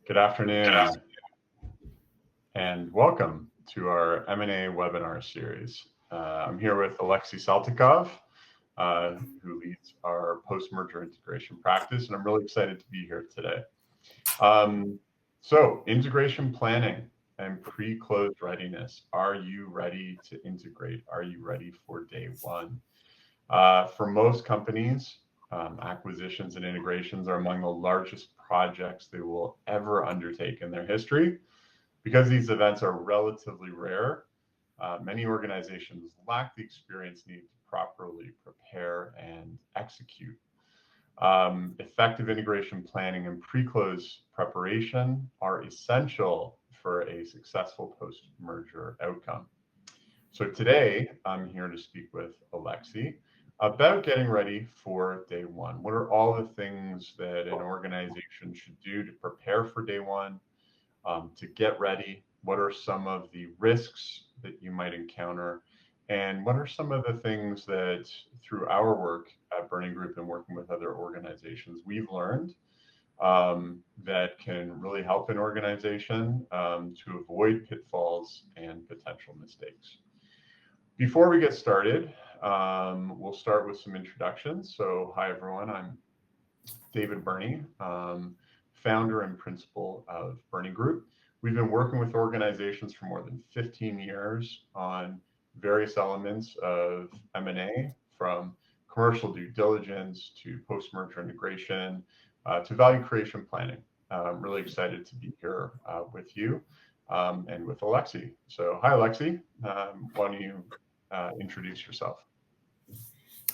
Good afternoon, and welcome to our M&A webinar series. I'm here with Alexei Saltykov, who leads our post-merger integration practice, and I'm really excited to be here today. So, integration planning and pre-close readiness. Are you ready to integrate? Are you ready for day one? For most companies, acquisitions and integrations are among the largest projects they will ever undertake in their history. Because these events are relatively rare, many organizations lack the experience needed to properly prepare and execute. Effective integration planning and pre-close preparation are essential for a successful post-merger outcome. So today, I'm here to speak with Alexei about getting ready for day one. What are all the things that an organization should do to prepare for day one, to get ready? What are some of the risks that you might encounter? And what are some of the things that through our work at Burning Group and working with other organizations, we've learned that can really help an organization to avoid pitfalls and potential mistakes. Before we get started, we'll start with some introductions. So, hi everyone, I'm David Burney, founder and principal of Burning Group. We've been working with organizations for more than 15 years on various elements of M&A, from commercial due diligence to post-merger integration to value creation planning. I'm really excited to be here with you and with Alexei. So, hi Alexei, why don't you introduce yourself?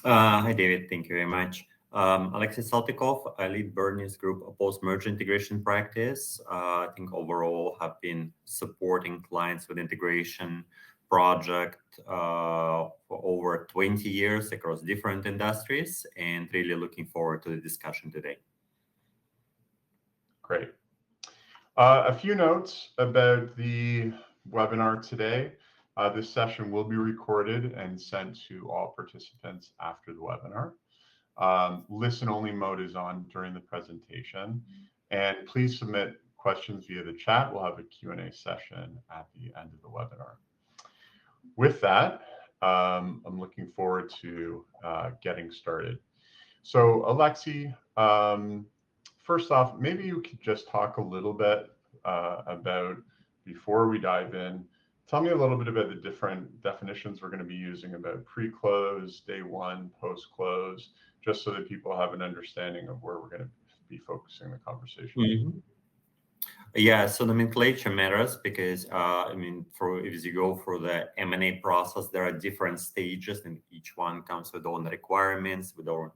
Hi David, thank you very much. Alexei Saltykov, I lead Readiness Group, a post-merger integration practice. I think overall have been supporting clients with integration project for over 20 years across different industries, and really looking forward to the discussion today. Great. A few notes about the webinar today. This session will be recorded and sent to all participants after the webinar. Listen-only mode is on during the presentation, and please submit questions via the chat. We'll have a Q&A session at the end of the webinar. With that, I'm looking forward to getting started. So, Alexei, first off, maybe you could just talk a little bit about, before we dive in, tell me a little bit about the different definitions we're going to be using about pre-close, day one, post-close, just so that people have an understanding of where we're going to be focusing the conversation. Mm-hmm. Yeah, so nomenclature matters because, as you go through the M&A process, there are different stages, and each one comes with own requirements, with own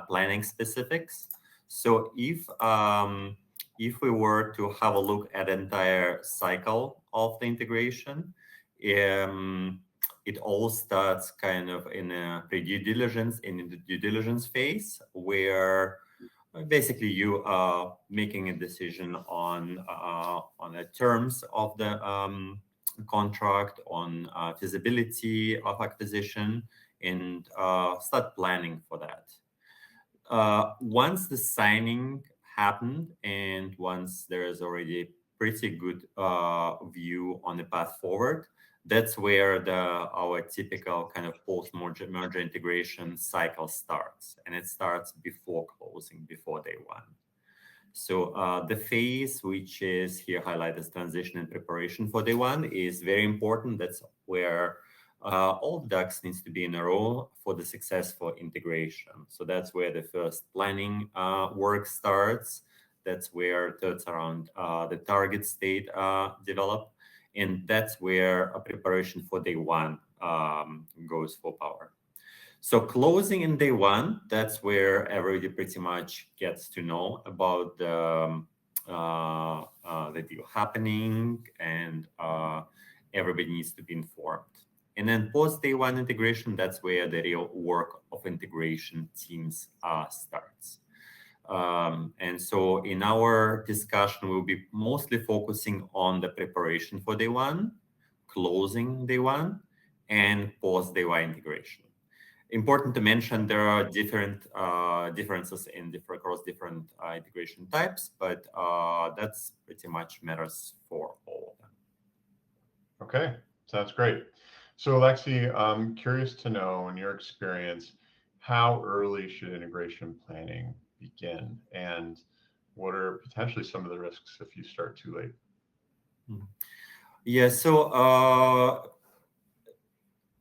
planning specifics. So if we were to have a look at the entire cycle of the integration, it all starts kind of in a due diligence, in the due diligence phase, where basically you are making a decision on the terms of the contract, on feasibility of acquisition, and start planning for that. Once the signing happened, and once there is already pretty good view on the path forward, that's where our typical kind of post-merger integration cycle starts, and it starts before closing, before day one. So the phase, which is here highlighted as transition and preparation for day one, is very important. That's where all ducks needs to be in a row for the successful integration. So that's where the first planning work starts. That's where thoughts around the target state develop. And that's where a preparation for day one goes for power. So closing in day one, that's where everybody pretty much gets to know about the deal happening, and everybody needs to be informed. And then post day one integration, that's where the real work of integration teams starts. And so in our discussion, we'll be mostly focusing on the preparation for day one, closing day one, and post day one integration. Important to mention, there are different differences across different integration types, but that's pretty much matters for all of them. Okay, sounds great. So Alexi, I'm curious to know, in your experience, how early should integration planning begin, and what are potentially some of the risks if you start too late? Yeah, so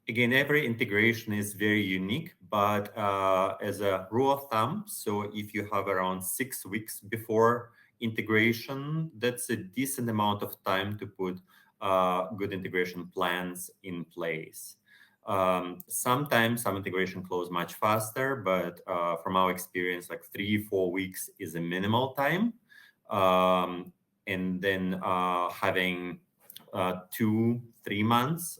again, every integration is very unique, but as a rule of thumb, so if you have around 6 weeks before integration, that's a decent amount of time to put good integration plans in place. Sometimes some integration close much faster, but from our experience, like 3-4 weeks is a minimal time. And then having 2-3 months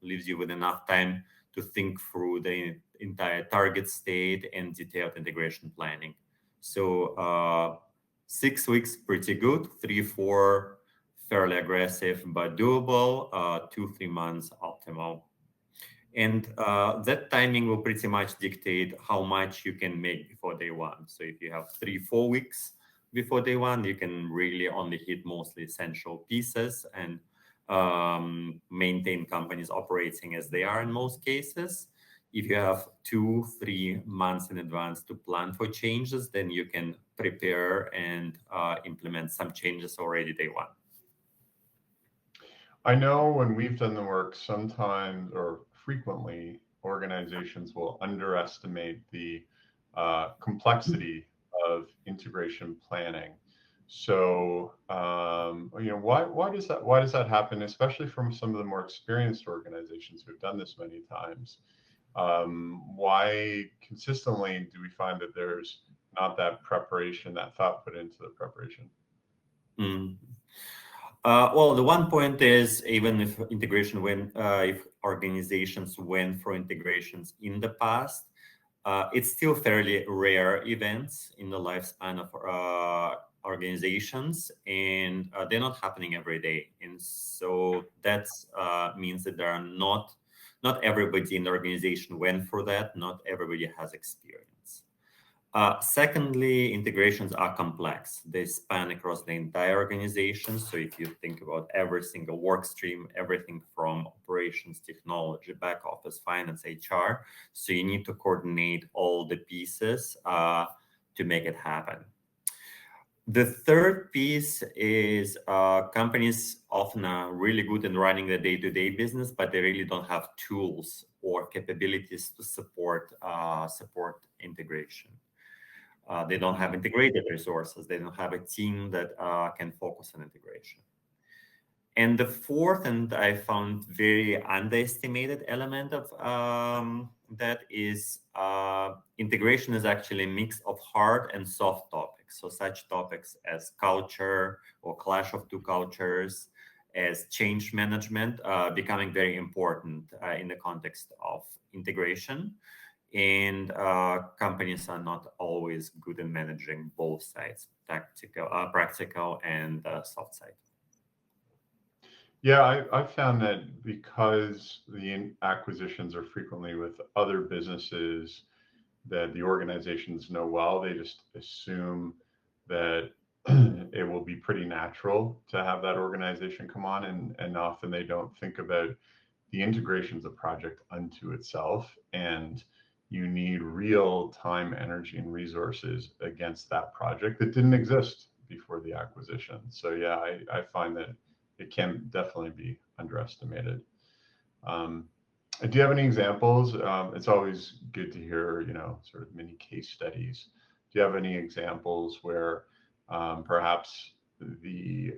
leaves you with enough time to think through the entire target state and detailed integration planning. So 6 weeks, pretty good. 3-4, fairly aggressive but doable. 2-3 months, optimal. And that timing will pretty much dictate how much you can make before day one. So if you have 3-4 weeks before day one, you can really only hit mostly essential pieces and maintain companies operating as they are in most cases. If you have 2-3 months in advance to plan for changes, then you can prepare and implement some changes already day one. I know when we've done the work, sometimes or frequently, organizations will underestimate the complexity of integration planning. So, why does that happen, especially from some of the more experienced organizations who've done this many times? Why consistently do we find that there's not that preparation, that thought put into the preparation? Well, the one point is, even if if organizations went for integrations in the past, it's still fairly rare events in the lifespan of organizations, and they're not happening every day. And so that means that there are not everybody in the organization went for that. Not everybody has experience. Secondly, integrations are complex. They span across the entire organization. So if you think about every single work stream, everything from operations, technology, back office, finance, HR, so you need to coordinate all the pieces to make it happen. The third piece is companies often are really good in running the day-to-day business, but they really don't have tools or capabilities to support integration. They don't have integrated resources. They don't have a team that can focus on integration. And the fourth, and I found very underestimated element of that is integration is actually a mix of hard and soft topics. So such topics as culture or clash of two cultures, as change management, becoming very important in the context of integration. And companies are not always good in managing both sides, practical and soft side. Yeah, I found that because the acquisitions are frequently with other businesses that the organizations know well, they just assume that it will be pretty natural to have that organization come on, and often they don't think about the integration's a project unto itself, and you need real time, energy, and resources against that project that didn't exist before the acquisition. So yeah, I find that it can definitely be underestimated. Do you have any examples? It's always good to hear, sort of mini case studies. Do you have any examples where perhaps the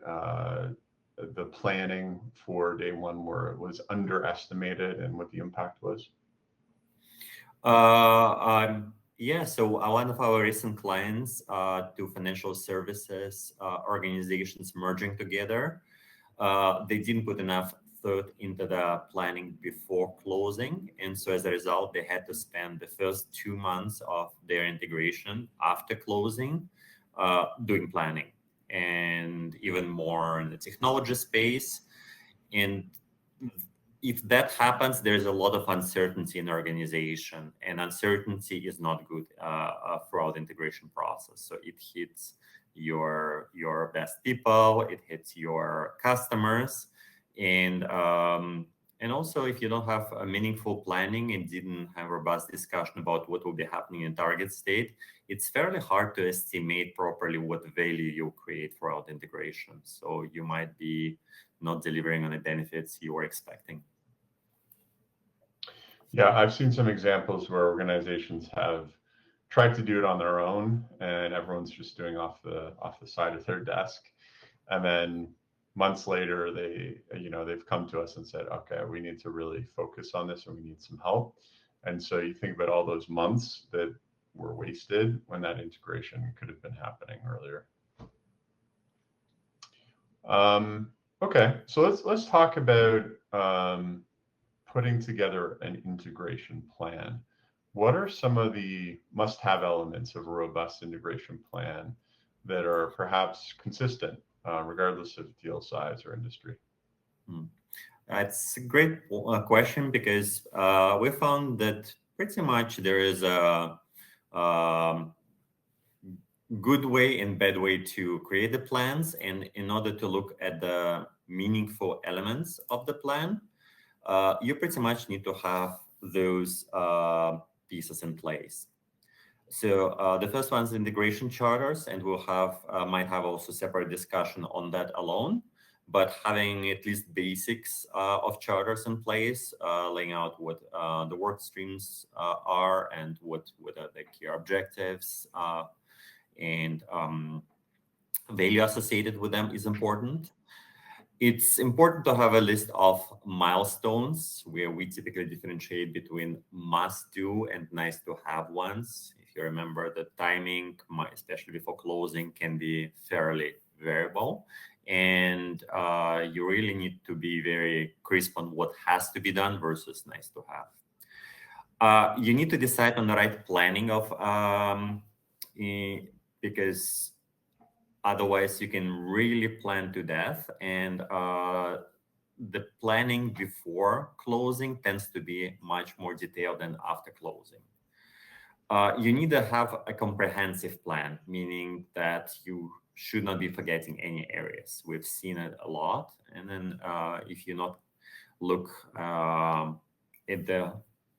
planning for day one was underestimated and what the impact was? Yeah, so one of our recent clients, two financial services organizations merging together, they didn't put enough thought into the planning before closing. And so as a result, they had to spend the first 2 months of their integration after closing doing planning, and even more in the technology space. And if that happens, there's a lot of uncertainty in the organization, and uncertainty is not good throughout the integration process. So it hits your best people, it hits your customers, and also if you don't have a meaningful planning and didn't have robust discussion about what will be happening in target state, it's fairly hard to estimate properly what value you create throughout integration. So you might be not delivering on the benefits you were expecting. Yeah, I've seen some examples where organizations have tried to do it on their own, and everyone's just doing off the side of their desk, and then months later they've come to us and said, okay, we need to really focus on this and we need some help. And so you think about all those months that were wasted when that integration could have been happening earlier. Okay, so let's talk about putting together an integration plan. What are some of the must-have elements of a robust integration plan that are perhaps consistent, regardless of deal size or industry? That's a great question, because we found that pretty much there is a good way and bad way to create the plans. And in order to look at the meaningful elements of the plan, you pretty much need to have those pieces in place. So the first one is integration charters, and we'll might have also separate discussion on that alone. But having at least basics of charters in place, laying out what the work streams are and what are the key objectives and value associated with them is important. It's important to have a list of milestones where we typically differentiate between must do and nice to have ones. If you remember, the timing, especially before closing, can be fairly variable. And you really need to be very crisp on what has to be done versus nice to have. You need to decide on the right planning of, because otherwise you can really plan to death. And the planning before closing tends to be much more detailed than after closing. You need to have a comprehensive plan, meaning that you should not be forgetting any areas. We've seen it a lot. And then if you not look at the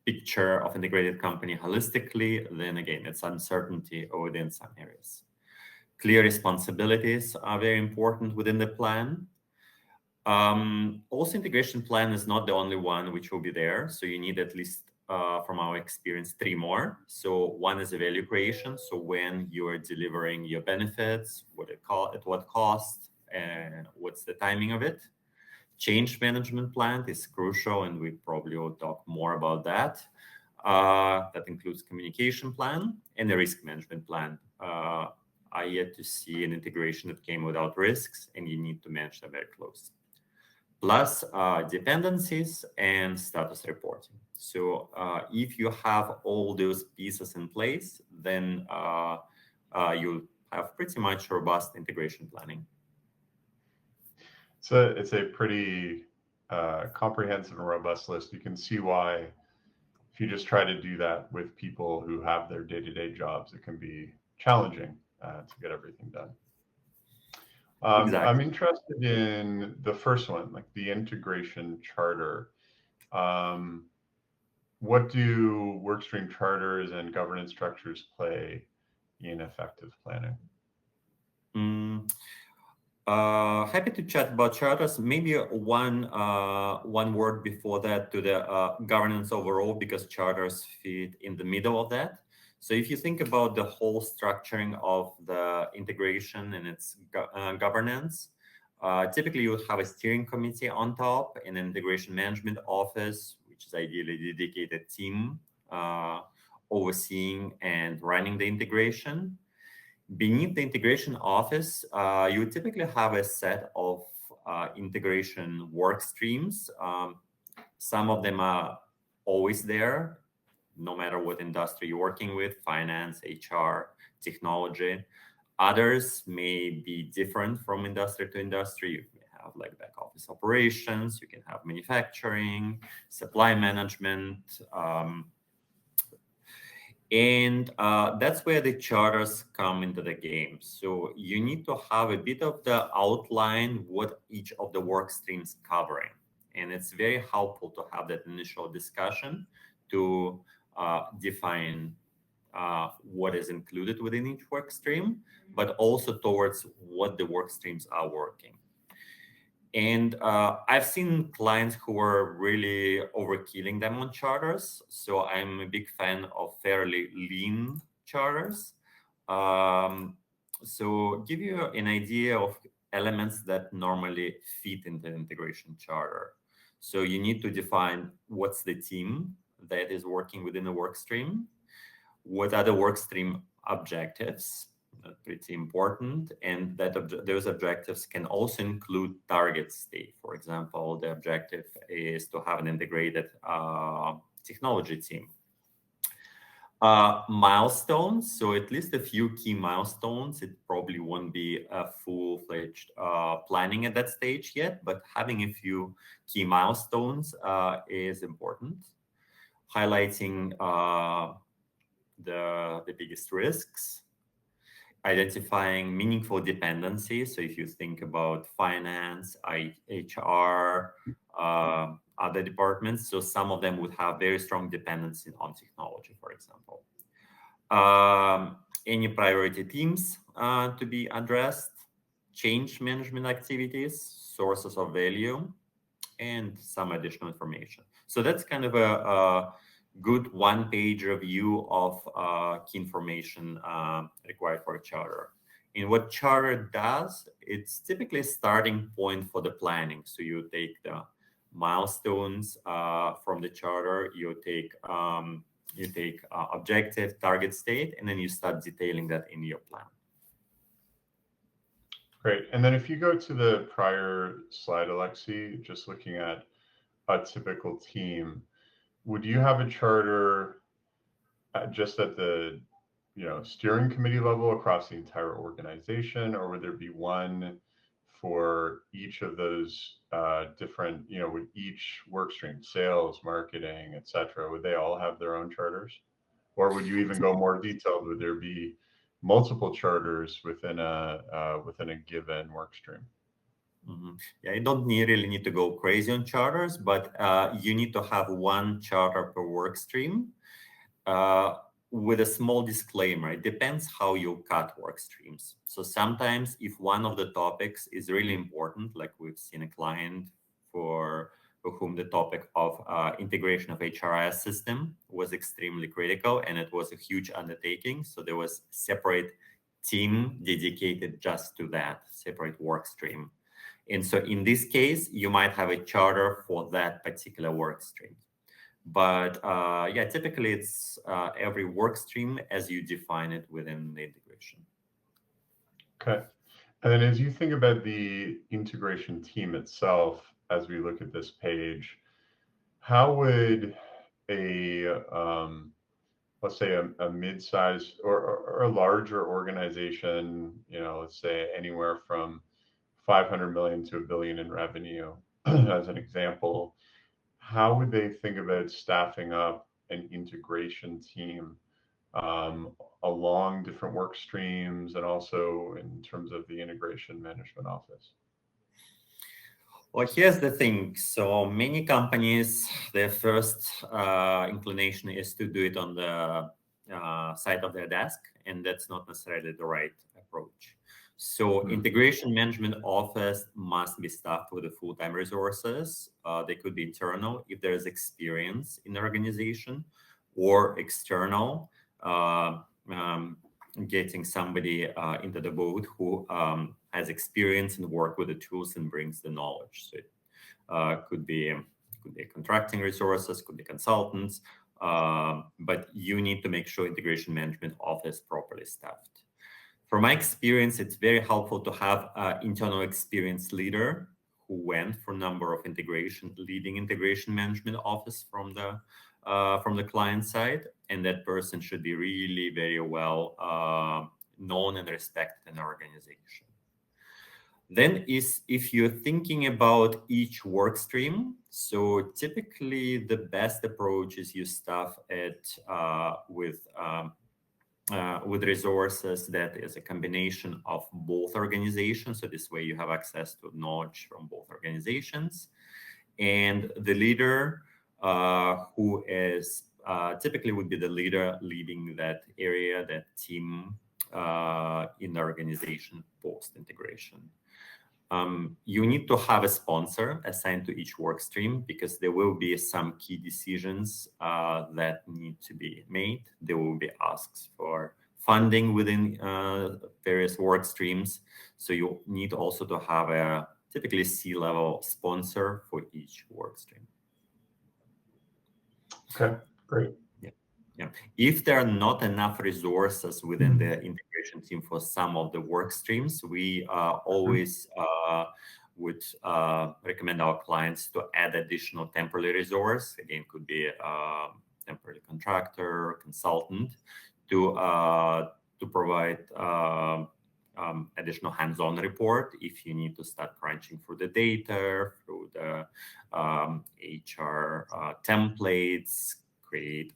picture of integrated company holistically, then again, it's uncertainty within some areas. Clear responsibilities are very important within the plan. Also, integration plan is not the only one which will be there. So you need at least, from our experience, 3 more. So one is a value creation. So when you are delivering your benefits, at what cost, and what's the timing of it. Change management plan is crucial, and we probably will talk more about that. That includes communication plan and a risk management plan. I yet to see an integration that came without risks, and you need to manage them very close. Plus dependencies and status reporting. So if you have all those pieces in place, then you have pretty much robust integration planning. So it's a pretty comprehensive and robust list. You can see why, if you just try to do that with people who have their day-to-day jobs, it can be challenging to get everything done. Exactly. I'm interested in the first one, like the integration charter. What do workstream charters and governance structures play in effective planning? Happy to chat about charters. Maybe one word before that to the governance overall, because charters fit in the middle of that. So if you think about the whole structuring of the integration and its governance, typically you would have a steering committee on top, an integration management office, which is ideally a dedicated team overseeing and running the integration. Beneath the integration office, you typically have a set of integration work streams. Some of them are always there, no matter what industry you're working with, finance, HR, technology. Others may be different from industry to industry. You may have like back office operations, you can have manufacturing, supply management, and that's where the charters come into the game. So you need to have a bit of the outline what each of the work streams covering. And it's very helpful to have that initial discussion to define what is included within each work stream, but also towards what the work streams are working. And I've seen clients who are really overkilling them on charters. So I'm a big fan of fairly lean charters. So give you an idea of elements that normally fit into the integration charter. So you need to define what's the team that is working within a work stream, what are the work stream objectives, pretty important, and that those objectives can also include target state. For example, the objective is to have an integrated technology team. Milestones, so at least a few key milestones. It probably won't be a full-fledged planning at that stage yet, but having a few key milestones is important. Highlighting the biggest risks, identifying meaningful dependencies. So if you think about finance, HR, other departments, so some of them would have very strong dependency on technology, for example. Any priority themes to be addressed, change management activities, sources of value, and some additional information. So that's kind of a good one-page review of key information required for a charter. And what charter does, it's typically a starting point for the planning. So you take the milestones from the charter, you take objective, target state, and then you start detailing that in your plan. Great. And then if you go to the prior slide, Alexi, just looking at a typical team, would you have a charter just at the steering committee level across the entire organization, or would there be one for each of those different, with each work stream, sales, marketing, et cetera? Would they all have their own charters? Or would you even go more detailed? Would there be multiple charters within a given work stream? Mm-hmm. Yeah, you don't really need to go crazy on charters, but you need to have one charter per work stream. With a small disclaimer, it depends how you cut work streams. So sometimes if one of the topics is really important, like we've seen a client for whom the topic of integration of HRIS system was extremely critical, and it was a huge undertaking. So there was separate team dedicated just to that, separate work stream. And so in this case, you might have a charter for that particular work stream. But yeah, typically it's every work stream as you define it within the integration. Okay. And then as you think about the integration team itself, as we look at this page, how would let's say a mid-sized or a larger organization, let's say anywhere from 500 million to $1 billion in revenue, as an example, how would they think about staffing up an integration team along different work streams and also in terms of the integration management office? Well, here's the thing. So many companies, their first inclination is to do it on the side of their desk, and that's not necessarily the right approach. So integration management office must be staffed with the full-time resources. They could be internal if there is experience in the organization, or external, getting somebody into the boat who has experience and work with the tools and brings the knowledge. So it could be contracting resources, could be consultants, but you need to make sure integration management office is properly staffed. From my experience, it's very helpful to have an internal experience leader who went for a number of leading integration management office from the client side, and that person should be really very well known and respected in the organization. Then if you're thinking about each work stream, so typically the best approach is you start with resources that is a combination of both organizations. So this way you have access to knowledge from both organizations. And the leader who is typically would be the leader leading that area, that team in the organization post-integration. You need to have a sponsor assigned to each work stream because there will be some key decisions that need to be made. There will be asks for funding within various work streams. So you need also to have a typically C-level sponsor for each work stream. Okay, great. Yeah. If there are not enough resources within the integration team for some of the work streams, we always would recommend our clients to add additional temporary resource. Again, could be a temporary contractor, consultant, to provide additional hands-on report if you need to start crunching through the data, through the HR templates, create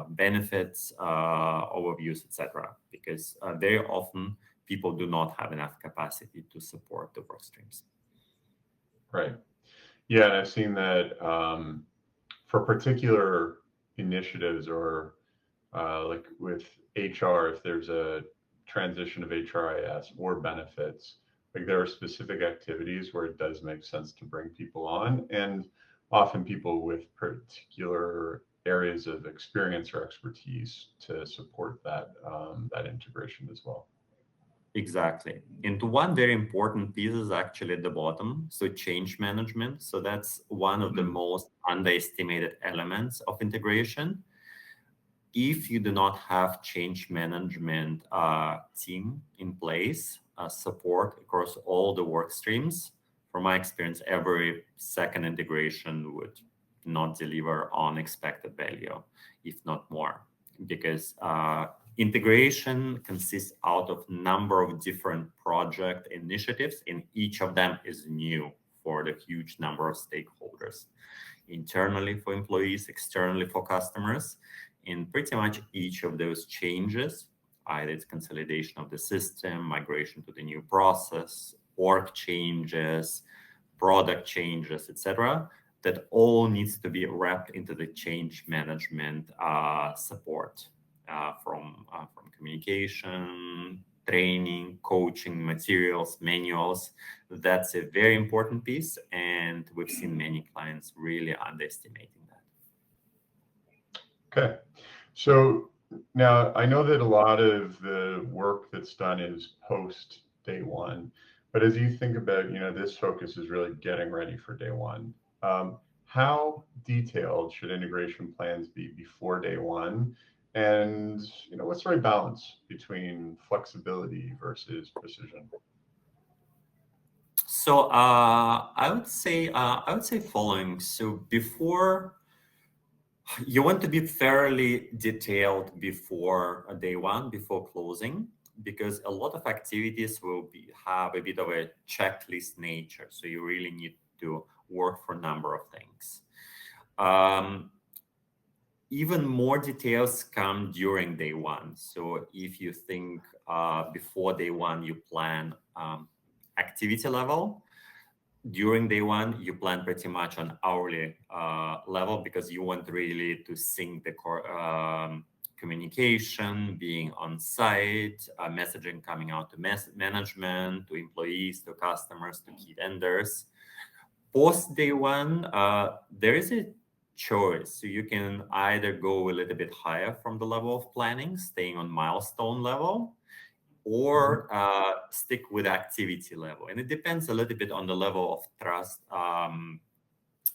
benefits overviews, etc. Because very often people do not have enough capacity to support the work streams. Right. Yeah, and I've seen that for particular initiatives or like with HR, if there's a transition of HRIS or benefits, like there are specific activities where it does make sense to bring people on, and often people with particular areas of experience or expertise to support that that integration as well. Exactly. And one very important piece is actually at the bottom. So change management. So that's one of the most underestimated elements of integration. If you do not have change management team in place, support across all the work streams, from my experience, every second integration would not deliver on expected value, if not more, because integration consists out of number of different project initiatives, and each of them is new for the huge number of stakeholders, internally for employees, externally for customers. And pretty much each of those changes, either it's consolidation of the system, migration to the new process, org changes, product changes, etc., that all needs to be wrapped into the change management support from communication, training, coaching, materials, manuals. That's a very important piece, and we've seen many clients really underestimating that. Okay, so now I know that a lot of the work that's done is post day one, but as you think about, this focus is really getting ready for day one. How detailed should integration plans be before day one? And what's the right balance between flexibility versus precision? So I would say following. So before, you want to be fairly detailed before day one, before closing, because a lot of activities will have a bit of a checklist nature. So you really need to work for a number of things. Even more details come during day one. So if you think before day one, you plan activity level. During day one, you plan pretty much on hourly level, because you want really to sync the communication, being on site, messaging coming out to management, to employees, to customers, to key vendors. Post day one, there is a choice. So you can either go a little bit higher from the level of planning, staying on milestone level, or stick with activity level. And it depends a little bit on the level of trust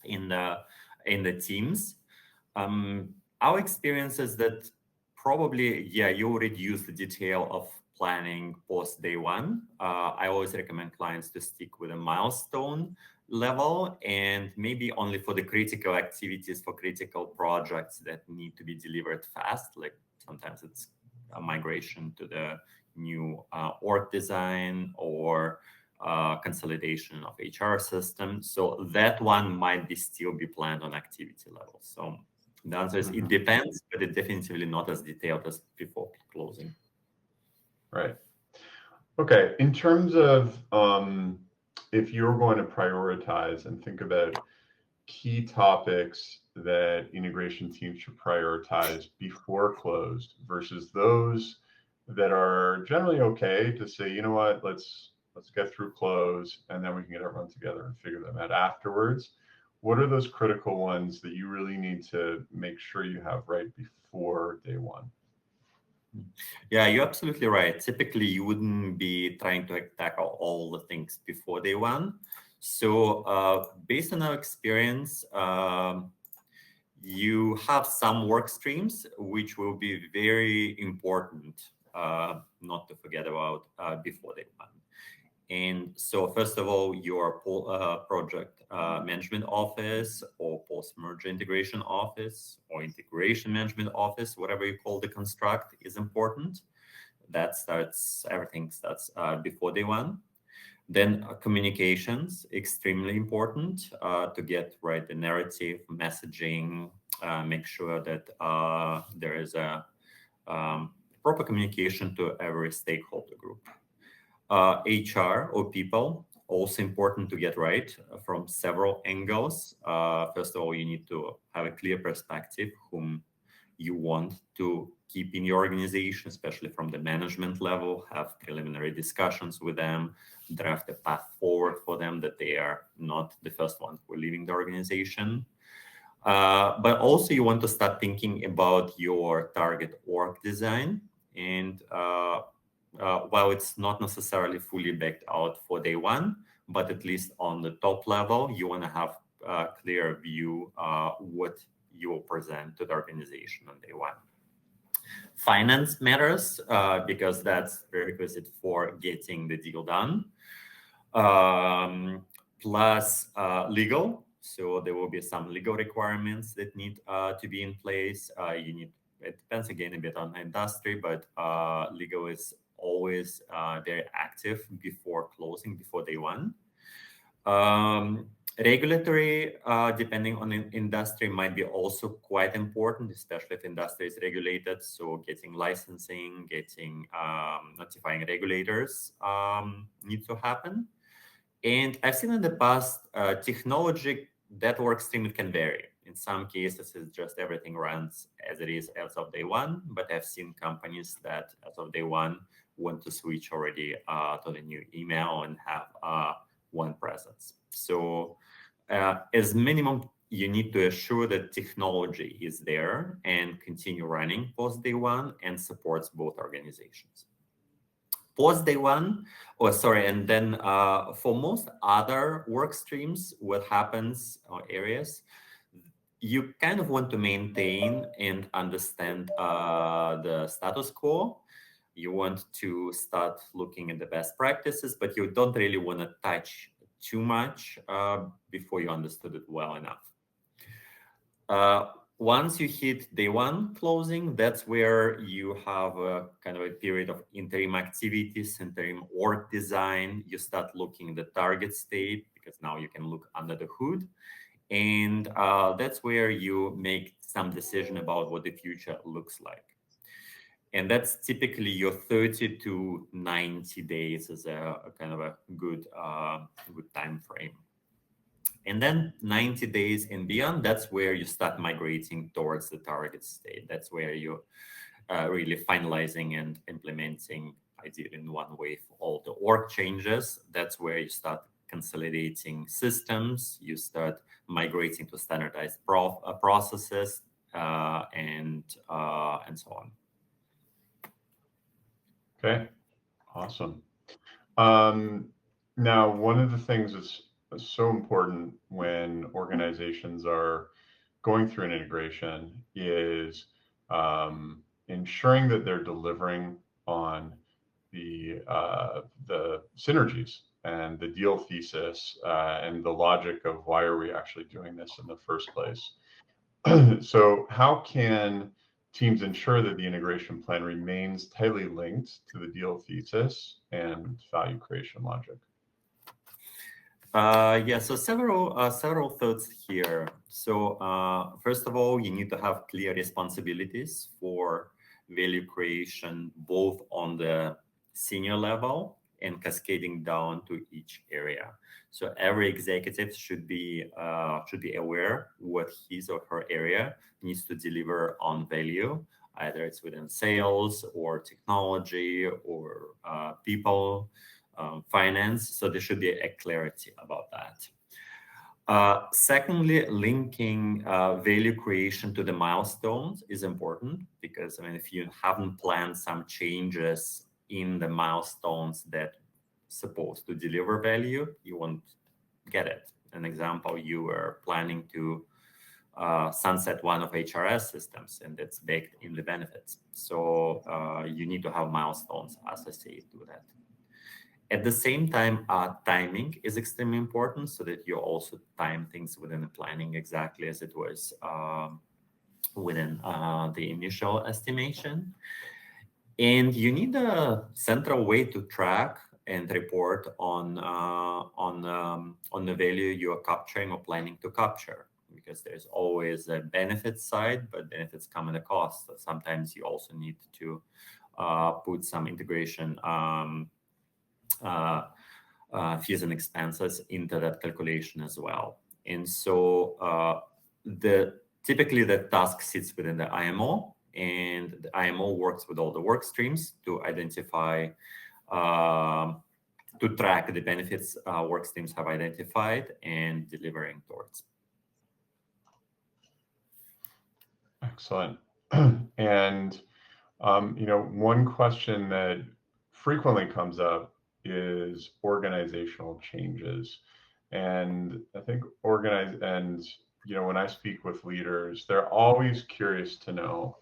in the teams. Our experience is that probably, you reduce the detail of planning post day one. I always recommend clients to stick with a milestone level, and maybe only for the critical activities, for critical projects that need to be delivered fast. Like sometimes it's a migration to the new org design, or consolidation of HR systems. So that one might still be planned on activity level. So the answer is it depends, but it's definitely not as detailed as before closing. Right. Okay. In terms of if you're going to prioritize and think about key topics that integration teams should prioritize before closed versus those that are generally okay to say, you know what, let's get through close and then we can get everyone together and figure them out afterwards. What are those critical ones that you really need to make sure you have right before day one? Yeah, you're absolutely right. Typically, you wouldn't be trying to tackle all the things before day one. So based on our experience, you have some work streams which will be very important not to forget about before day one. And so, first of all, your project management office or post-merger integration office or integration management office, whatever you call the construct, is important. Everything starts before day one. Then communications, extremely important to get right the narrative, messaging, make sure that there is a proper communication to every stakeholder group. HR or people, also important to get right from several angles. First of all, you need to have a clear perspective whom you want to keep in your organization, especially from the management level, have preliminary discussions with them, draft a path forward for them that they are not the first ones who are leaving the organization. But also you want to start thinking about your target org design. And while it's not necessarily fully backed out for day one, but at least on the top level, you want to have a clear view what you will present to the organization on day one. Finance matters because that's prerequisite for getting the deal done. Plus legal. So there will be some legal requirements that need to be in place. It depends again a bit on the industry, but legal is always very active before closing, before day one. Regulatory, depending on the industry, might be also quite important, especially if industry is regulated. So getting licensing, getting notifying regulators needs to happen. And I've seen in the past technology that work stream can vary. In some cases, it's just everything runs as it is as of day one. But I've seen companies that as of day one want to switch already to the new email and have one presence. So as minimum, you need to assure that technology is there and continue running post day one and supports both organizations. Post day one, and then for most other work streams, what happens or areas, you kind of want to maintain and understand the status quo. You want to start looking at the best practices, but you don't really want to touch too much before you understood it well enough. Once you hit day one closing, that's where you have a kind of a period of interim activities, interim org design. You start looking at the target state because now you can look under the hood. And that's where you make some decision about what the future looks like. And that's typically your 30 to 90 days as a kind of a good time frame. And then 90 days and beyond, that's where you start migrating towards the target state. That's where you're really finalizing and implementing, ideally in one wave, all the org changes. That's where you start consolidating systems. You start migrating to standardized processes and so on. Okay, awesome. Now, one of the things that's so important when organizations are going through an integration is ensuring that they're delivering on the synergies and the deal thesis and the logic of why are we actually doing this in the first place. So how can teams ensure that the integration plan remains tightly linked to the deal thesis and value creation logic? Yeah, so several thoughts here. So first of all, you need to have clear responsibilities for value creation, both on the senior level and cascading down to each area. So every executive should be aware what his or her area needs to deliver on value, either it's within sales or technology or people, finance. So there should be a clarity about that. Secondly, linking value creation to the milestones is important because, I mean, if you haven't planned some changes in the milestones that supposed to deliver value, you won't get it. An example, you were planning to sunset one of HRS systems and it's baked in the benefits. So you need to have milestones associated with that. At the same time, timing is extremely important so that you also time things within the planning exactly as it was within the initial estimation. And you need a central way to track and report on the value you are capturing or planning to capture, because there's always a benefit side, but benefits come at a cost. So sometimes you also need to put some integration fees and expenses into that calculation as well. And so typically the task sits within the IMO, and the IMO works with all the work streams to identify, to track the benefits work streams have identified and delivering towards. Excellent. And one question that frequently comes up is organizational changes. And I think when I speak with leaders, they're always curious to know,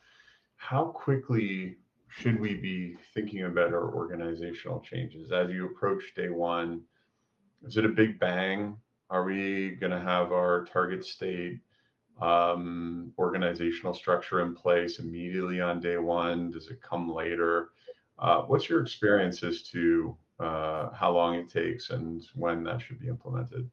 how quickly should we be thinking about our organizational changes as you approach day one? Is it a big bang? Are we going to have our target state organizational structure in place immediately on day one? Does it come later? What's your experience as to how long it takes and when that should be implemented?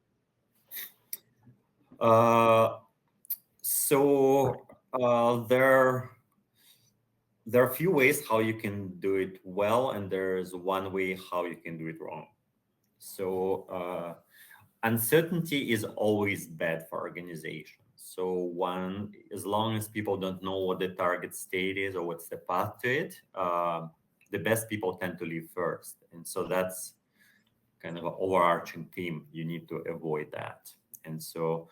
There are a few ways how you can do it well, and there's one way how you can do it wrong. So uncertainty is always bad for organizations. So as long as people don't know what the target state is or what's the path to it, the best people tend to leave first. And so that's kind of an overarching theme. You need to avoid that. And so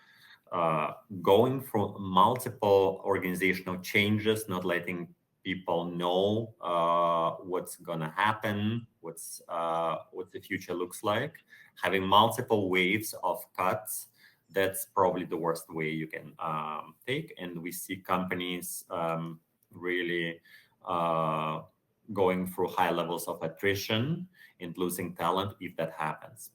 going for multiple organizational changes, not letting people know what's going to happen, what the future looks like, having multiple waves of cuts, that's probably the worst way you can take. And we see companies really going through high levels of attrition and losing talent if that happens.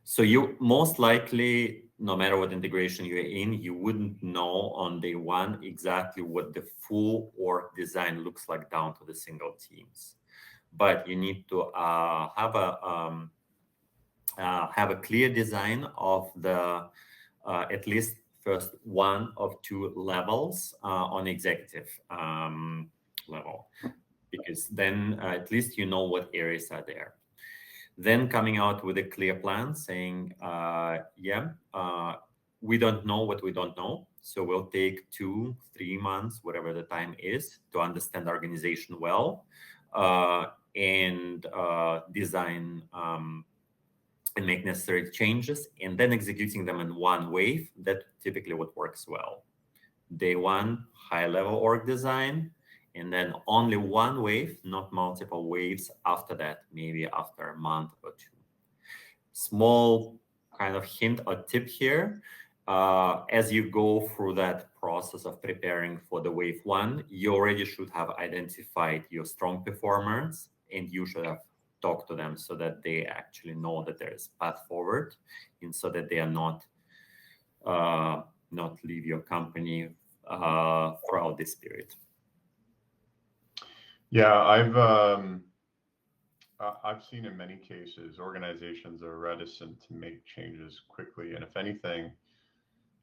So you most likely, no matter what integration you're in, you wouldn't know on day one exactly what the full org design looks like down to the single teams. But you need to have a clear design of the at least first one of two levels on executive level, because then at least you know what areas are there. Then coming out with a clear plan saying, we don't know what we don't know. So we'll take 2-3 months, whatever the time is, to understand the organization well and design and make necessary changes, and then executing them in one wave. That typically what works well. Day one, high level org design, and then only one wave, not multiple waves after that, maybe after a month or two. Small kind of hint or tip here, as you go through that process of preparing for the wave one, you already should have identified your strong performers, and you should have talked to them so that they actually know that there is path forward, and so that they are not leave your company throughout this period. Yeah, I've seen in many cases organizations are reticent to make changes quickly, and if anything,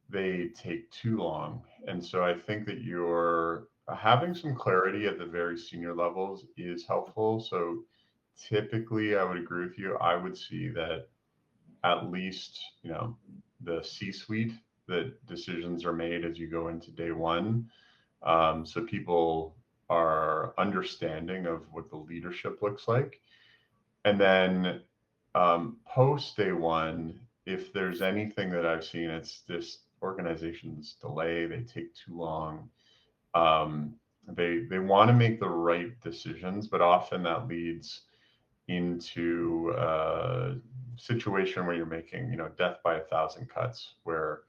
they take too long. And so I think that you're having some clarity at the very senior levels is helpful. So typically, I would agree with you. I would see that at least, the C-suite, that decisions are made as you go into day one. So people are understanding of what the leadership looks like. And then post day one, if there's anything that I've seen, it's this organizations delay, they take too long. Um, they want to make the right decisions, but often that leads into a situation where you're making, death by a thousand cuts, where,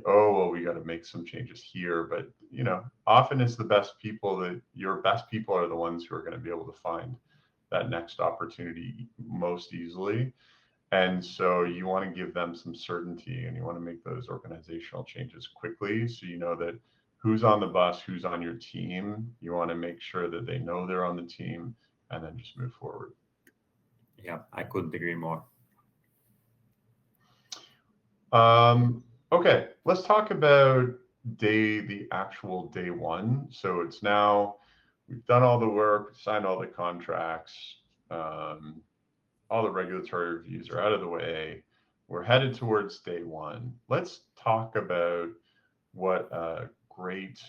oh, well, we got to make some changes here. But, often it's the best people that your best people are the ones who are going to be able to find that next opportunity most easily. And so you want to give them some certainty and you want to make those organizational changes quickly. So you know that who's on the bus, who's on your team. You want to make sure that they know they're on the team and then just move forward. Yeah, I couldn't agree more. Okay, let's talk about the actual day one. So it's now, we've done all the work, signed all the contracts, um, all the regulatory reviews are out of the way. We're headed towards day one. Let's talk about what a great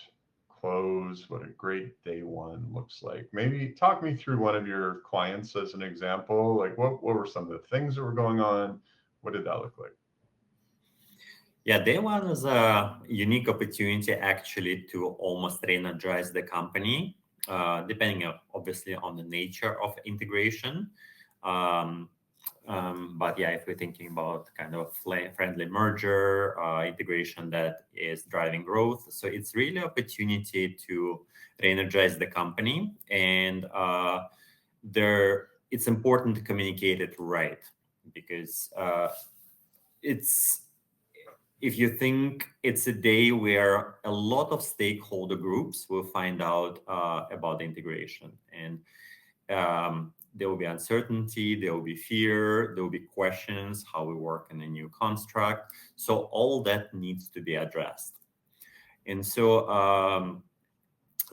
close, what a great day one looks like. Maybe talk me through one of your clients as an example. Like what were some of the things that were going on? What did that look like? Yeah, day one is a unique opportunity actually to almost re-energize the company, depending obviously on the nature of integration. Um, but yeah, if we're thinking about kind of friendly merger integration that is driving growth, so it's really opportunity to re-energize the company, and it's important to communicate it right, because it's if you think it's a day where a lot of stakeholder groups will find out about the integration, and there will be uncertainty, there will be fear, there will be questions how we work in a new construct. So all that needs to be addressed. And so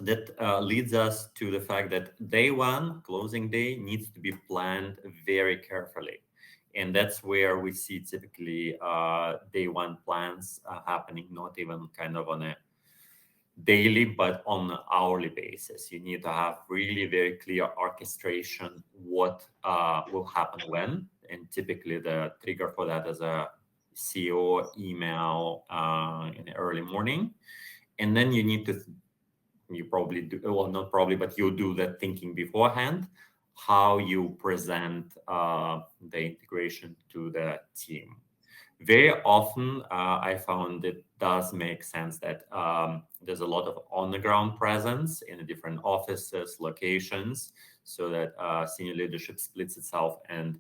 that leads us to the fact that day one, closing day, needs to be planned very carefully. And that's where we see typically day one plans happening, not even kind of on a daily, but on an hourly basis. You need to have really very clear orchestration, what will happen when. And typically the trigger for that is a CEO email in the early morning. And then you need to, you probably do, well, not probably, but you do that thinking beforehand, how you present the integration to the team. Very often, I found it does make sense that there's a lot of on-the-ground presence in the different offices, locations, so that senior leadership splits itself and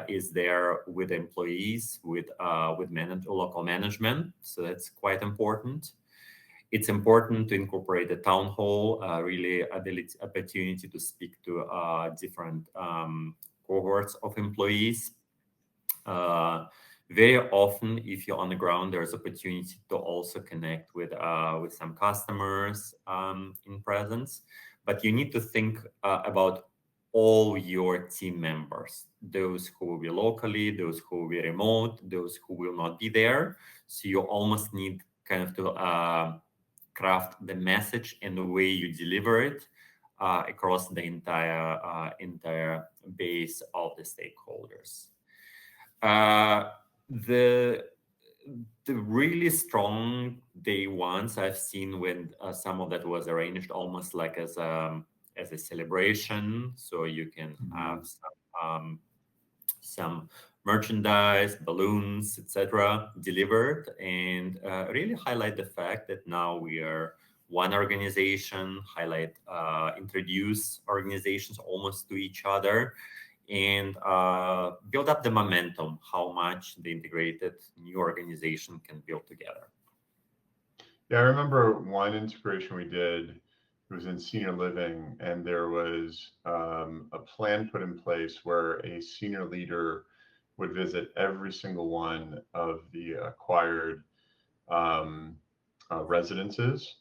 is there with employees, with local management. So that's quite important. It's important to incorporate the town hall, really opportunity to speak to different cohorts of employees. Very often, if you're on the ground, there's opportunity to also connect with some customers in presence. But you need to think about all your team members, those who will be locally, those who will be remote, those who will not be there. So you almost need kind of to craft the message and the way you deliver it across the entire base of the stakeholders. The really strong day ones I've seen when some of that was arranged almost like as a celebration, so you can have some merchandise, balloons, etc., delivered, and really highlight the fact that now we are one organization. Introduce organizations almost to each other, and build up the momentum, how much the integrated new organization can build together. Yeah, I remember one integration we did. it was in senior living, and there was a plan put in place where a senior leader would visit every single one of the acquired residences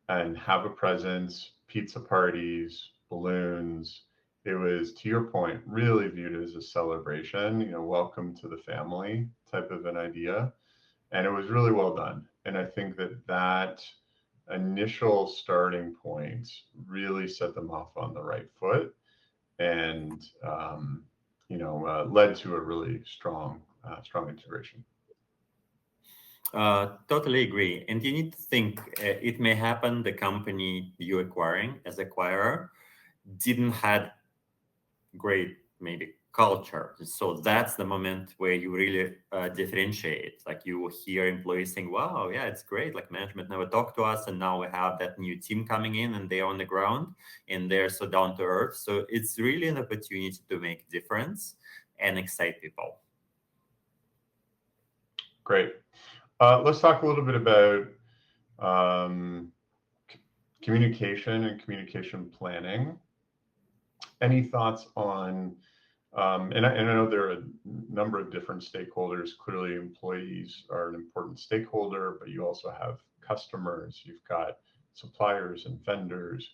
and have a presence, pizza parties, balloons. It was, to your point, really viewed as a celebration, welcome to the family type of an idea. And it was really well done. And I think that initial starting point really set them off on the right foot and, led to a really strong integration. Totally agree. And you need to think it may happen the company you're acquiring as acquirer didn't had great maybe culture. So that's the moment where you really differentiate. Like you will hear employees saying, wow, yeah, it's great. Like management never talked to us. And now we have that new team coming in and they're on the ground and they're so down to earth. So it's really an opportunity to make a difference and excite people. Great. Let's talk a little bit about communication and communication planning. Any thoughts on, and I know there are a number of different stakeholders. Clearly, employees are an important stakeholder, but you also have customers, you've got suppliers and vendors.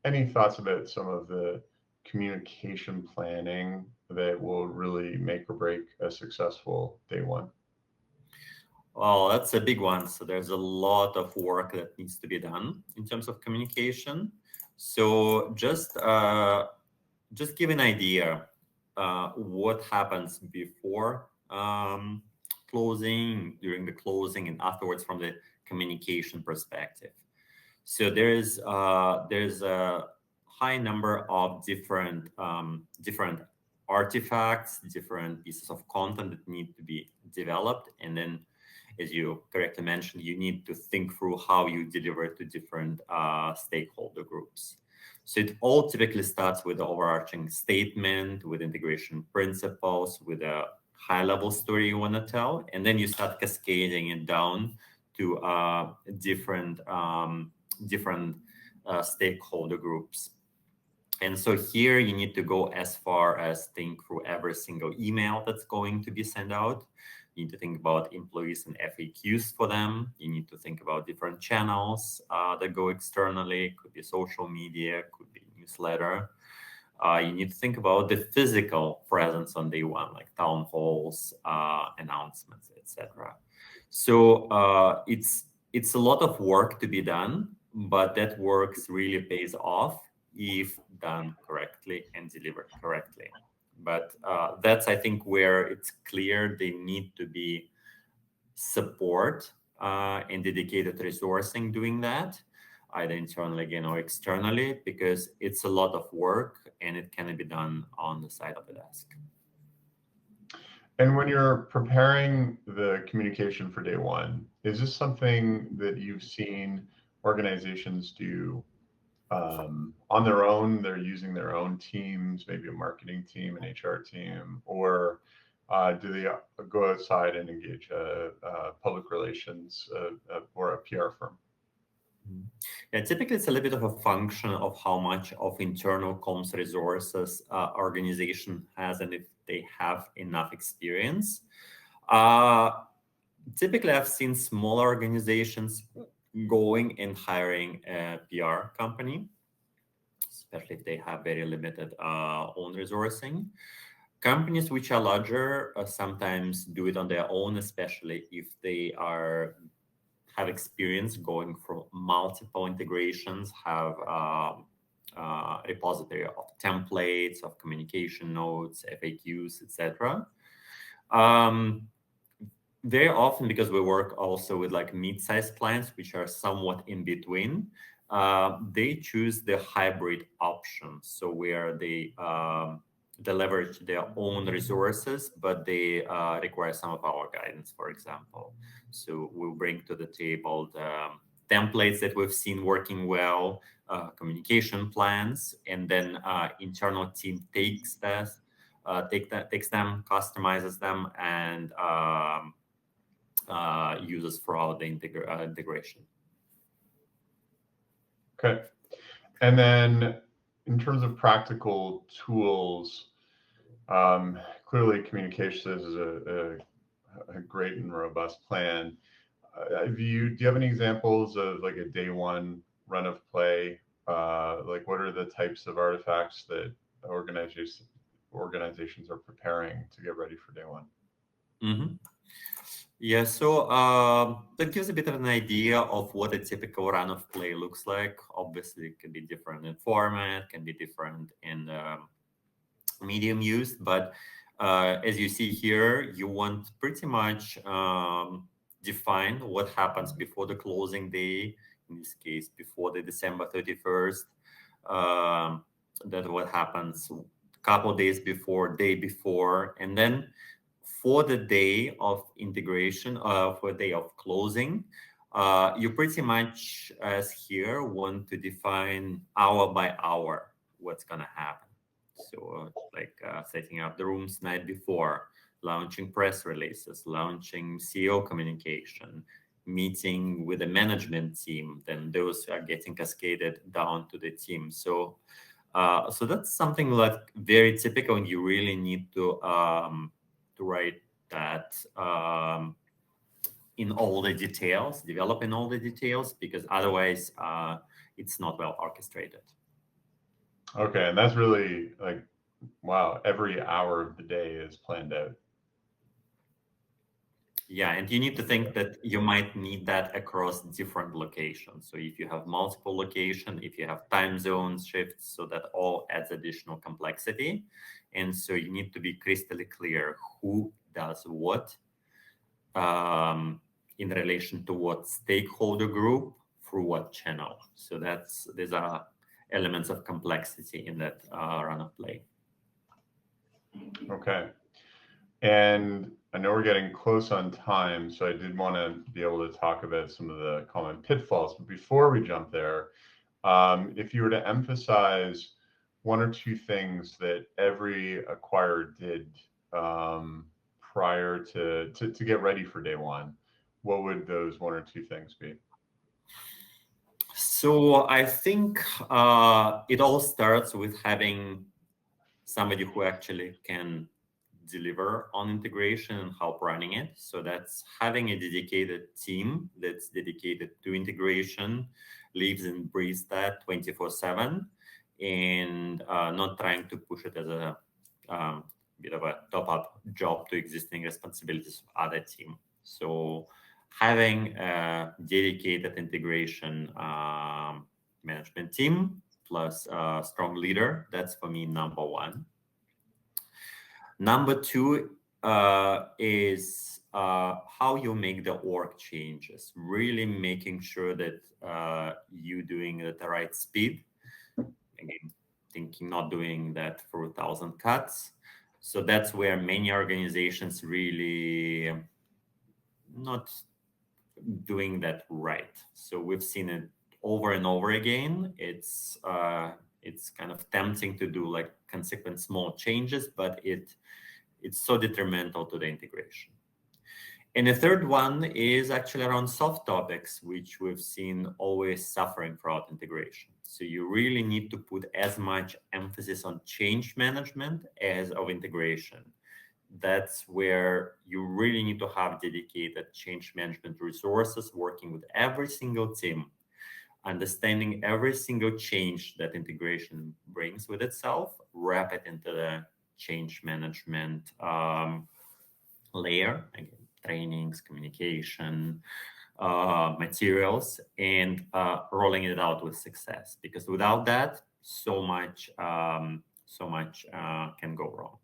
Any thoughts about some of the communication planning that will really make or break a successful day one? Well, that's a big one. So there's a lot of work that needs to be done in terms of communication. So just give an idea what happens before closing, during the closing, and afterwards from the communication perspective. So there's a high number of different artifacts, different pieces of content that need to be developed, and then, as you correctly mentioned, you need to think through how you deliver to different stakeholder groups. So it all typically starts with the overarching statement, with integration principles, with a high-level story you want to tell, and then you start cascading it down to different stakeholder groups. And so here you need to go as far as think through every single email that's going to be sent out. You need to think about employees and FAQs for them. You need to think about different channels that go externally. Could be social media, could be newsletter. You need to think about the physical presence on day one, like town halls, announcements, etc. So it's a lot of work to be done, but that work really pays off if done correctly and delivered correctly. But that's, I think, where it's clear they need to be support and dedicated resourcing doing that, either internally again or externally, because it's a lot of work and it can be done on the side of the desk. And when you're preparing the communication for day one, is this something that you've seen organizations do on their own? They're using their own teams, maybe a marketing team, an HR team, or do they go outside and engage a public relations or a PR firm? Yeah, typically it's a little bit of a function of how much of internal comms resources organization has and if they have enough experience. Typically, I've seen smaller organizations going and hiring a PR company, especially if they have very limited own resourcing. Companies which are larger sometimes do it on their own, especially if they have experience going through multiple integrations, have repository of templates, of communication notes, FAQs, etc. Very often, because we work also with like mid-sized clients, which are somewhat in between, they choose the hybrid option. So where they leverage their own resources, but they require some of our guidance, for example. So we'll bring to the table the templates that we've seen working well, communication plans, and then internal team takes them, customizes them, and uses throughout the integration. Okay. And then in terms of practical tools, clearly communication is a great and robust plan. Do you have any examples of like a day one run of play? Like what are the types of artifacts that organizations are preparing to get ready for day one? Mhm. Yeah, so that gives a bit of an idea of what a typical run of play looks like. Obviously, it can be different in format, can be different in medium used, but as you see here, you want pretty much define what happens before the closing day, in this case, before the December 31st, that what happens a couple days before, day before, and then for the day of integration, for the day of closing, you pretty much, as here, want to define hour by hour what's going to happen. So, like setting up the rooms night before, launching press releases, launching CEO communication, meeting with the management team. Then those are getting cascaded down to the team. So, so that's something like very typical, and you really need to write that in all the details, develop in all the details, because otherwise it's not well orchestrated. Okay, and that's really like, wow, every hour of the day is planned out. Yeah, and you need to think that you might need that across different locations. So if you have multiple locations, if you have time zones shifts, so that all adds additional complexity. And so you need to be crystal clear who does what in relation to what stakeholder group through what channel. So these are elements of complexity in that run of play. Okay. And I know we're getting close on time, so I did want to be able to talk about some of the common pitfalls. But before we jump there, if you were to emphasize one or two things that every acquirer did prior to get ready for day one, what would those one or two things be? So I think it all starts with having somebody who actually can deliver on integration and help running it. So that's having a dedicated team that's dedicated to integration, lives and breathes that 24/7, and not trying to push it as a bit of a top-up job to existing responsibilities of other team. So having a dedicated integration management team plus a strong leader, that's for me number one. Number two is how you make the org changes, really making sure that you're doing it at the right speed. Again, thinking not doing that for 1,000 cuts. So that's where many organizations really not doing that right. So we've seen it over and over again. It's kind of tempting to do like consequent small changes, but it's so detrimental to the integration. And the third one is actually around soft topics, which we've seen always suffering throughout integration. So you really need to put as much emphasis on change management as of integration. That's where you really need to have dedicated change management resources working with every single team, understanding every single change that integration brings with itself, wrap it into the change management layer, again, trainings, communication, materials, and rolling it out with success. Because without that, so much can go wrong.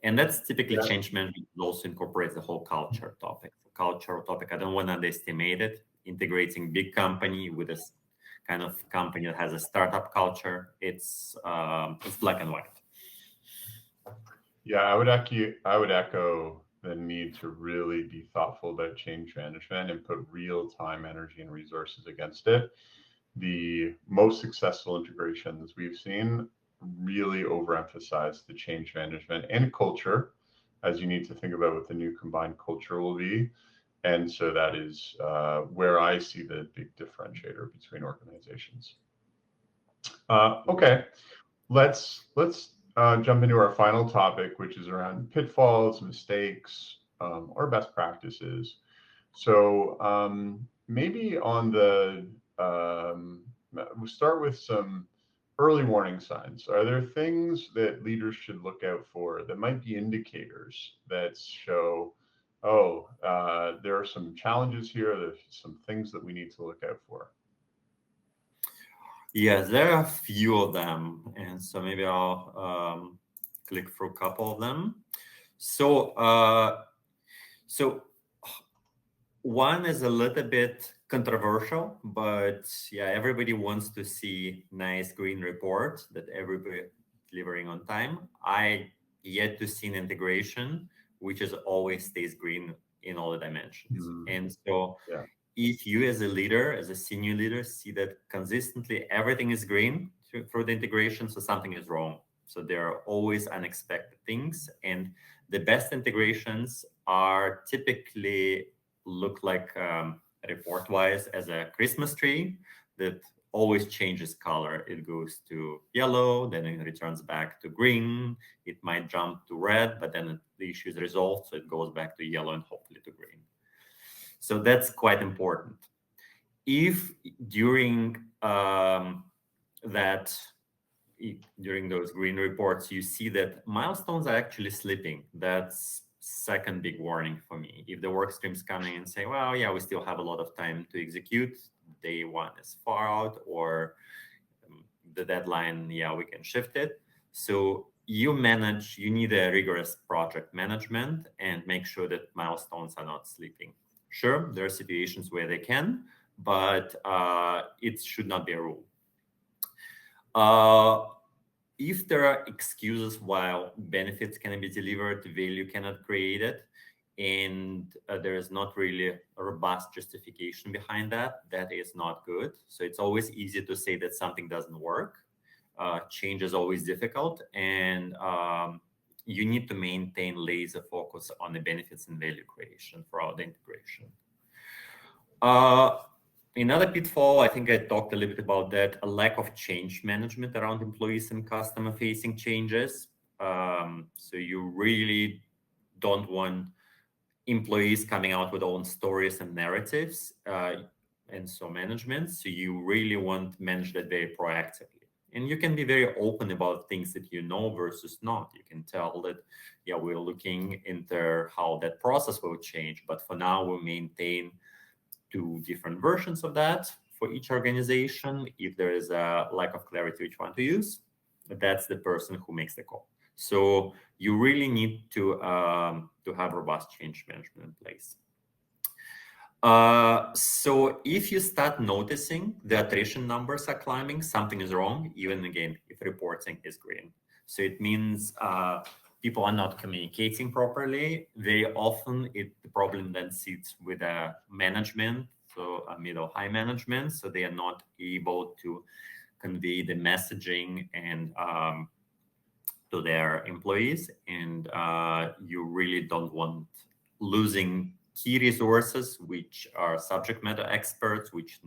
And that's typically Yeah. change management also incorporates the whole culture topic. Cultural topic, I don't want to underestimate it. Integrating big company with a kind of company that has a startup culture, it's black and white. Yeah, I would echo the need to really be thoughtful about change management and put real time, energy, and resources against it. The most successful integrations we've seen really overemphasize the change management and culture, as you need to think about what the new combined culture will be. And so that is where I see the big differentiator between organizations. Okay, let's jump into our final topic, which is around pitfalls, mistakes, or best practices. So maybe on the we'll start with some early warning signs. Are there things that leaders should look out for that might be indicators that show, oh, there are some challenges here. There's some things that we need to look out for. Yes, there are a few of them, and so maybe I'll click through a couple of them. So, so one is a little bit controversial, but yeah, everybody wants to see nice green report that everybody delivering on time. I yet to see an integration which is always stays green in all the dimensions. Mm, And so yeah. if you as a leader, as a senior leader, see that consistently everything is green through the integration, so something is wrong. So there are always unexpected things, and the best integrations are typically look like report-wise as a Christmas tree that always changes color. It goes to yellow, then it returns back to green. It might jump to red, but then the issue is resolved, so it goes back to yellow and hopefully to green. So that's quite important. If during that, during those green reports, you see that milestones are actually slipping, that's second big warning for me. If the work stream's coming and say, well, yeah, we still have a lot of time to execute, day one is far out, or the deadline, yeah, we can shift it. So you need a rigorous project management and make sure that milestones are not slipping. Sure, there are situations where they can, but it should not be a rule. If there are excuses while benefits can be delivered, value cannot create it, and there is not really a robust justification behind that, that is not good. So it's always easy to say that something doesn't work. Change is always difficult, and you need to maintain laser focus on the benefits and value creation throughout the integration. Another pitfall, I think I talked a little bit about that, a lack of change management around employees and customer facing changes. So you really don't want employees coming out with their own stories and narratives, and so management. So you really want to manage that very proactively. And you can be very open about things that you know versus not. You can tell that, yeah, we're looking into how that process will change, but for now we'll maintain two different versions of that for each organization. If there is a lack of clarity which one to use, that's the person who makes the call. So you really need to have robust change management in place. So if you start noticing the attrition numbers are climbing, something is wrong, even again, if reporting is green. So it means people are not communicating properly. Very often the problem then sits with management, so a middle high management. So they are not able to convey the messaging and to their employees. And you really don't want losing key resources, which are subject matter experts, which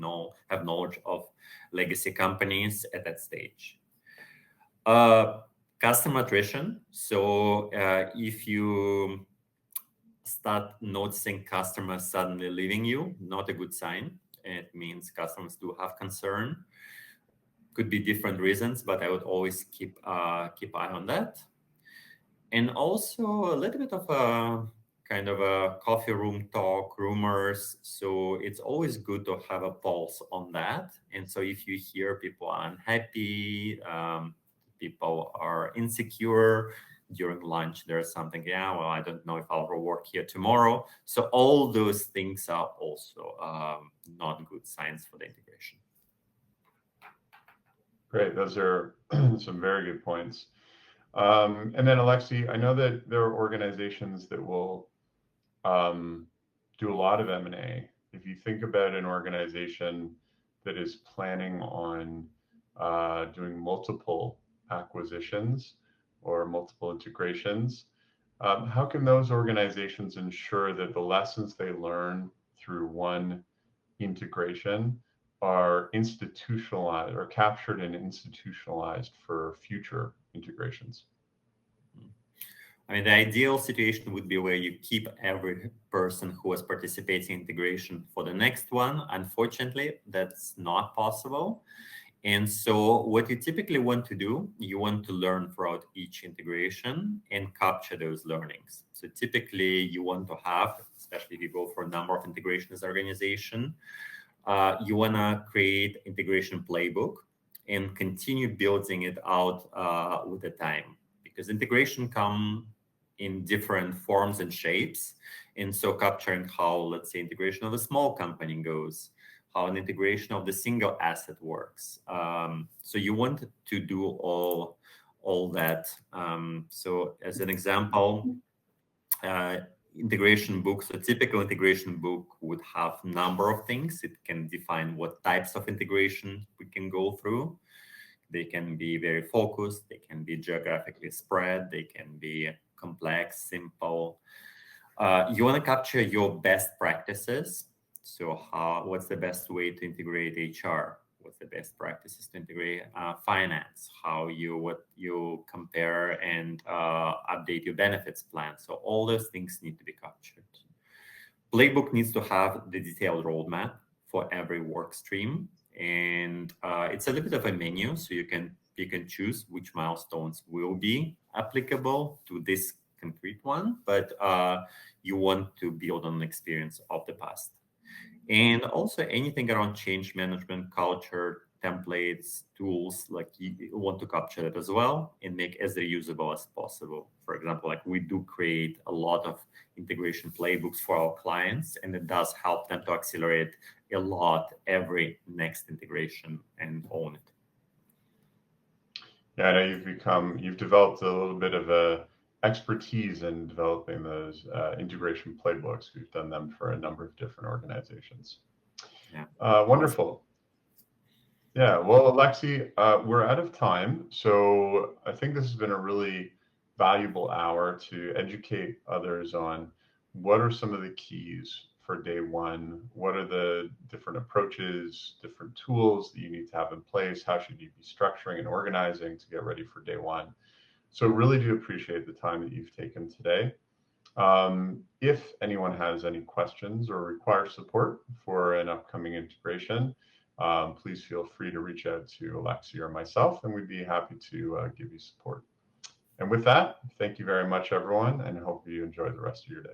have knowledge of legacy companies at that stage. Customer attrition. So if you start noticing customers suddenly leaving you, not a good sign. It means customers do have concern. Could be different reasons, but I would always keep eye on that. And also a little bit of a kind of a coffee room talk, rumors. So it's always good to have a pulse on that. And so if you hear people are unhappy, people are insecure during lunch, there's something, yeah, well, I don't know if I'll work here tomorrow. So all those things are also not good signs for the integration. Great. Those are some very good points. And then Alexi, I know that there are organizations that will do a lot of M&A. If you think about an organization that is planning on doing multiple acquisitions or multiple integrations, how can those organizations ensure that the lessons they learn through one integration are institutionalized or captured and institutionalized for future integrations? I mean, the ideal situation would be where you keep every person who was participating in integration for the next one. Unfortunately, that's not possible. And so what you typically want to do, you want to learn throughout each integration and capture those learnings. So typically you want to have, especially if you go for a number of integrations organization, you want to create integration playbook and continue building it out with the time, because integration come in different forms and shapes. And so capturing how, let's say, integration of a small company goes, how an integration of the single asset works. So you want to do all that. So as an example, integration book. So typical integration book would have a number of things. It can define what types of integration we can go through. They can be very focused. They can be geographically spread. They can be complex, simple. You want to capture your best practices. So what's the best way to integrate HR? What's the best practices to integrate finance? What you compare and update your benefits plan. So all those things need to be captured. Playbook needs to have the detailed roadmap for every work stream. And it's a little bit of a menu, so you can choose which milestones will be applicable to this concrete one, but you want to build on the experience of the past. And also anything around change management, culture, templates, tools, like you want to capture that as well and make as reusable as possible. For example, like we do create a lot of integration playbooks for our clients, and it does help them to accelerate a lot every next integration and own it. Yeah, I know you've developed a little bit of a expertise in developing those integration playbooks. We've done them for a number of different organizations. Yeah. Wonderful. Yeah, well, Alexei, we're out of time. So I think this has been a really valuable hour to educate others on what are some of the keys for day one? What are the different approaches, different tools that you need to have in place? How should you be structuring and organizing to get ready for day one? So really do appreciate the time that you've taken today. If anyone has any questions or requires support for an upcoming integration, please feel free to reach out to Alexei or myself, and we'd be happy to give you support. And with that, thank you very much, everyone, and hope you enjoy the rest of your day.